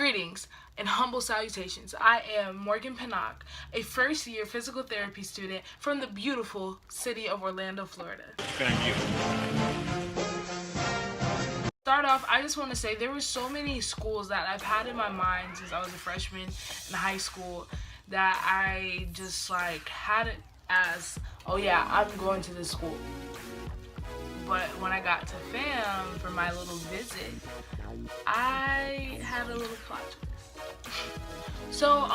Greetings and humble salutations. I am Morgan Pinnock, a first-year physical therapy student from the beautiful city of Orlando, Florida. Thank you. Start off, I just want to say there were so many schools that I've had in my mind since I was a freshman in high school that I just had it as, oh yeah, I'm going to this school. But when I got to FAM for my little visit, I had a little plot twist. So,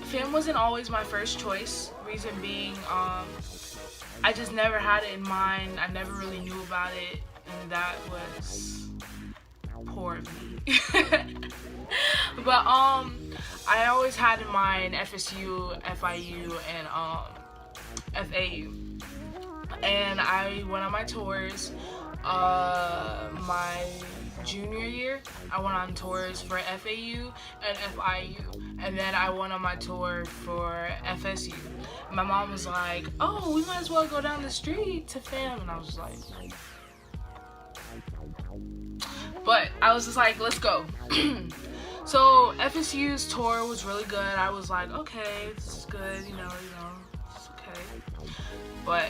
FAM wasn't always my first choice. Reason being, I just never had it in mind. I never really knew about it, and that was poor of me. But I always had in mind FSU, FIU, and FAU. And I went on my tours. My junior year, I went on tours for FAU and FIU, and then I went on my tour for FSU. My mom was like, "Oh, we might as well go down the street to FAM," and I was like, but I was just like, let's go. So FSU's tour was really good. I was like, okay, this is good, you know, it's okay. But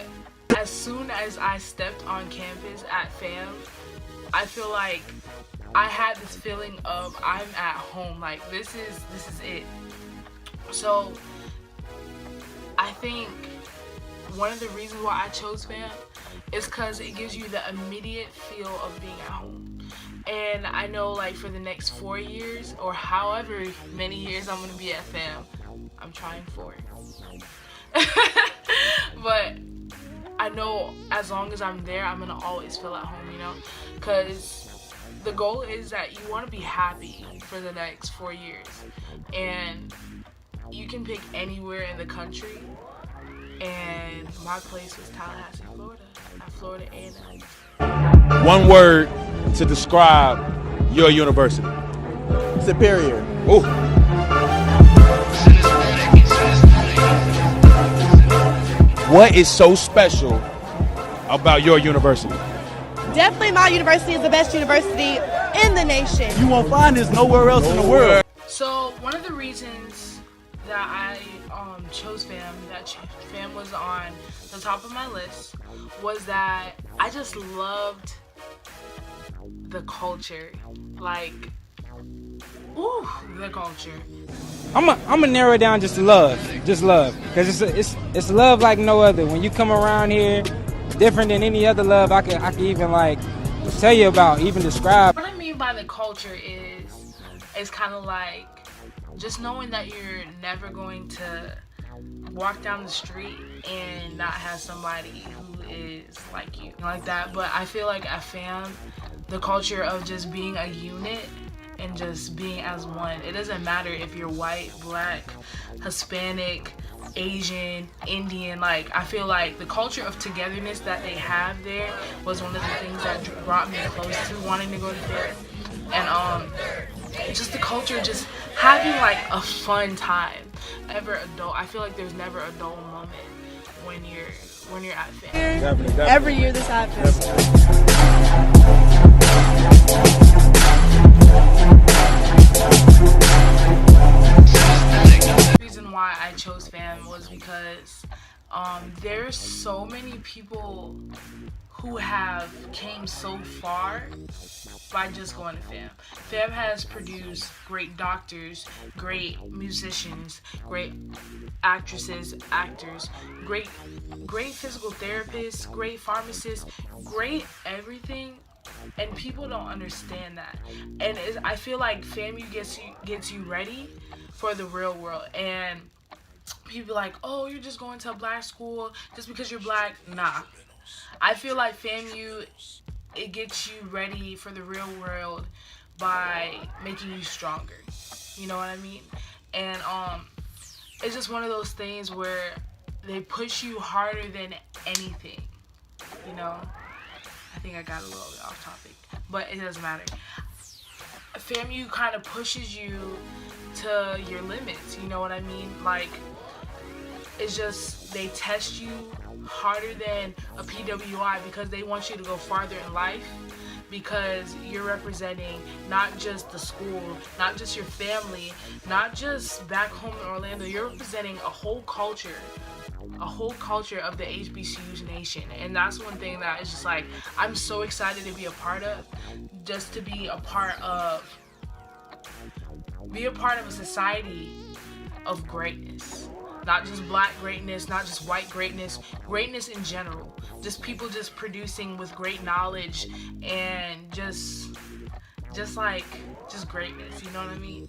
as soon as I stepped on campus at FAM, I feel like I had this feeling of I'm at home. Like this is it. So I think one of the reasons why I chose FAM is because it gives you the immediate feel of being at home. And I know like for the next 4 years or however many years I'm gonna be at FAM, I'm trying for it. But I know as long as I'm there, I'm gonna always feel at home, you know? Because the goal is that you wanna be happy for the next 4 years. And you can pick anywhere in the country. And my place was Tallahassee, Florida, at Florida A&M. One word to describe your university. Superior. Ooh. What is so special about your university? Definitely my university is the best university in the nation. You won't find this nowhere else in the world. So one of the reasons that I chose FAM, that FAM was on the top of my list, was that I just loved the culture. Like, ooh, the culture. I'm gonna narrow it down just to love, because it's love like no other. When you come around here, different than any other love I can even like tell you about, even describe. What I mean by the culture is kind of like just knowing that you're never going to walk down the street and not have somebody who is like you, like that. But I feel like at FAM, the culture of just being a unit and just being as one. It doesn't matter if you're white, black, Hispanic, Asian, Indian. Like, I feel like the culture of togetherness that they have there was one of the things that brought me close to wanting to go to FAM. And just the culture, just having like a fun time. I feel like there's never a dull moment when you're at FAM. Definitely. Every year this happens. The reason why I chose FAM was because there's so many people who have came so far by just going to FAM. FAM has produced great doctors, great musicians, great actresses, actors, great physical therapists, great pharmacists, great everything. And people don't understand that. And I feel like FAMU gets you ready for the real world. And people like, oh, you're just going to a black school just because you're black. Nah. I feel like FAMU, it gets you ready for the real world by making you stronger. You know what I mean? And it's just one of those things where they push you harder than anything. You know? I think I got a little bit off topic, but it doesn't matter. FAMU kind of pushes you to your limits, you know what I mean? Like, it's just, they test you harder than a PWI because they want you to go farther in life because you're representing not just the school, not just your family, not just back home in Orlando. You're representing a whole culture of the HBCU nation. And that's one thing that is just like, I'm so excited to be a part of, just to be a part of a society of greatness. Not just black greatness, not just white greatness in general. Just people just producing with great knowledge and just greatness, you know what I mean?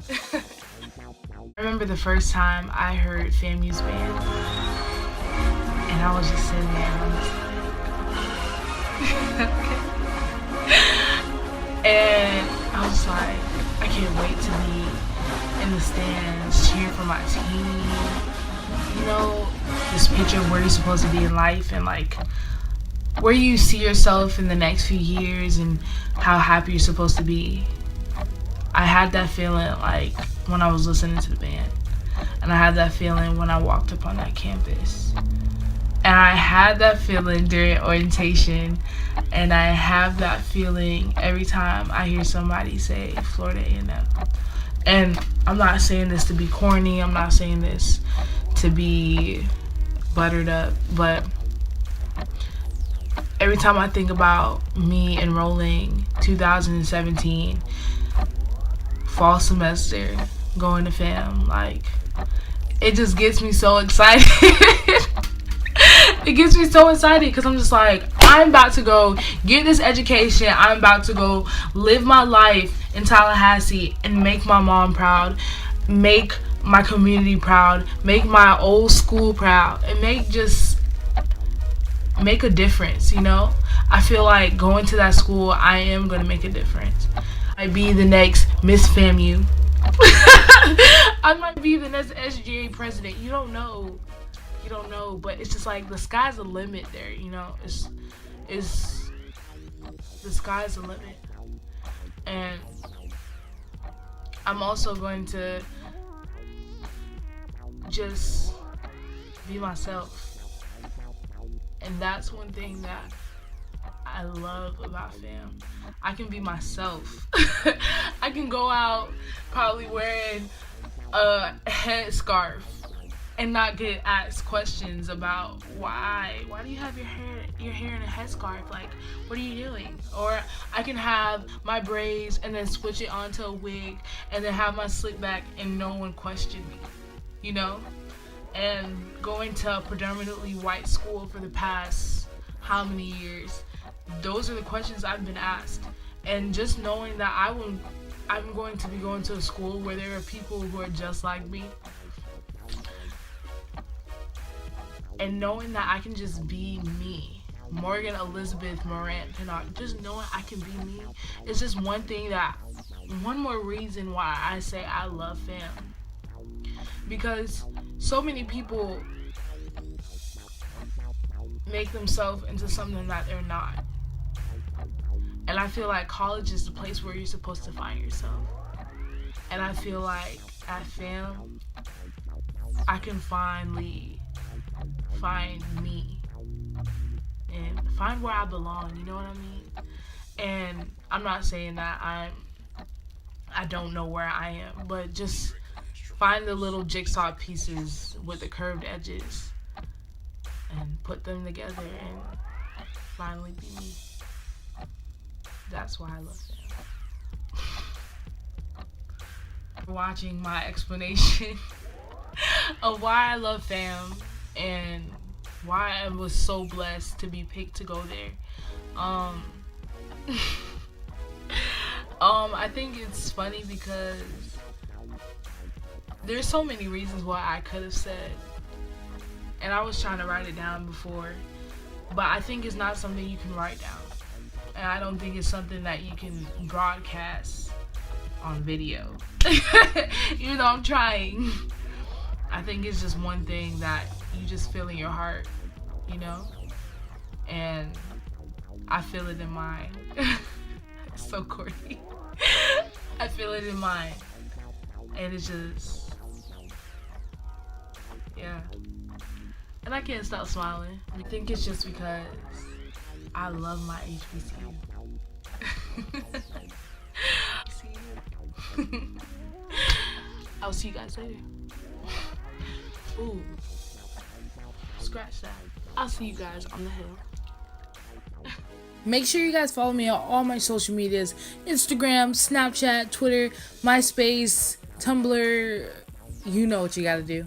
I remember the first time I heard FAMU's band, and I was just sitting there and I'm just like, and I was like, I can't wait to be in the stands cheering for my team. You know, this picture of where you're supposed to be in life and like where you see yourself in the next few years and how happy you're supposed to be. I had that feeling like when I was listening to the band, and I had that feeling when I walked up on that campus, and I had that feeling during orientation, and I have that feeling every time I hear somebody say Florida A&M. And I'm not saying this to be corny, I'm not saying this to be buttered up, but every time I think about me enrolling 2017 fall semester going to FAM, like, it just gets me so excited. It gets me so excited because I'm just like, I'm about to go get this education. I'm about to go live my life in Tallahassee and make my mom proud, make my community proud, make my old school proud, and make a difference, you know? I feel like going to that school, I am going to make a difference. I'd be the next Miss FAMU. I might be the next SGA president. You don't know, but it's just like the sky's the limit there, you know? It's the sky's the limit. And I'm also going to just be myself. And that's one thing that I love about FAM. I can be myself. I can go out probably wearing a headscarf and not get asked questions about why do you have your hair in a headscarf, like what are you doing? Or I can have my braids and then switch it onto a wig and then have my slick back and no one question me, you know? And going to a predominantly white school for the past how many years, those are the questions I've been asked. And just knowing that I'm going to be going to a school where there are people who are just like me, and knowing that I can just be me, Morgan Elizabeth Morant Pinnock, just knowing I can be me, it's just one more reason why I say I love FAM. Because so many people make themselves into something that they're not. And I feel like college is the place where you're supposed to find yourself. And I feel like at FAM, I can finally find me and find where I belong, you know what I mean? And I'm not saying that I don't know where I am, but just find the little jigsaw pieces with the curved edges and put them together and finally be me. That's why I love FAM. Watching my explanation of why I love FAM and why I was so blessed to be picked to go there. I think it's funny because there's so many reasons why I could have said, and I was trying to write it down before, but I think it's not something you can write down, and I don't think it's something that you can broadcast on video. Even though I'm trying, I think it's just one thing that you just feel in your heart, you know, and I feel it in mine. It's so corny. I feel it in mine, and it's just, yeah, and I can't stop smiling. I think it's just because I love my HBCU. I'll see you guys later. Ooh. Scratch that. I'll see you guys on the hill. Make sure you guys follow me on all my social medias: Instagram, Snapchat, Twitter, MySpace, Tumblr. You know what you gotta do.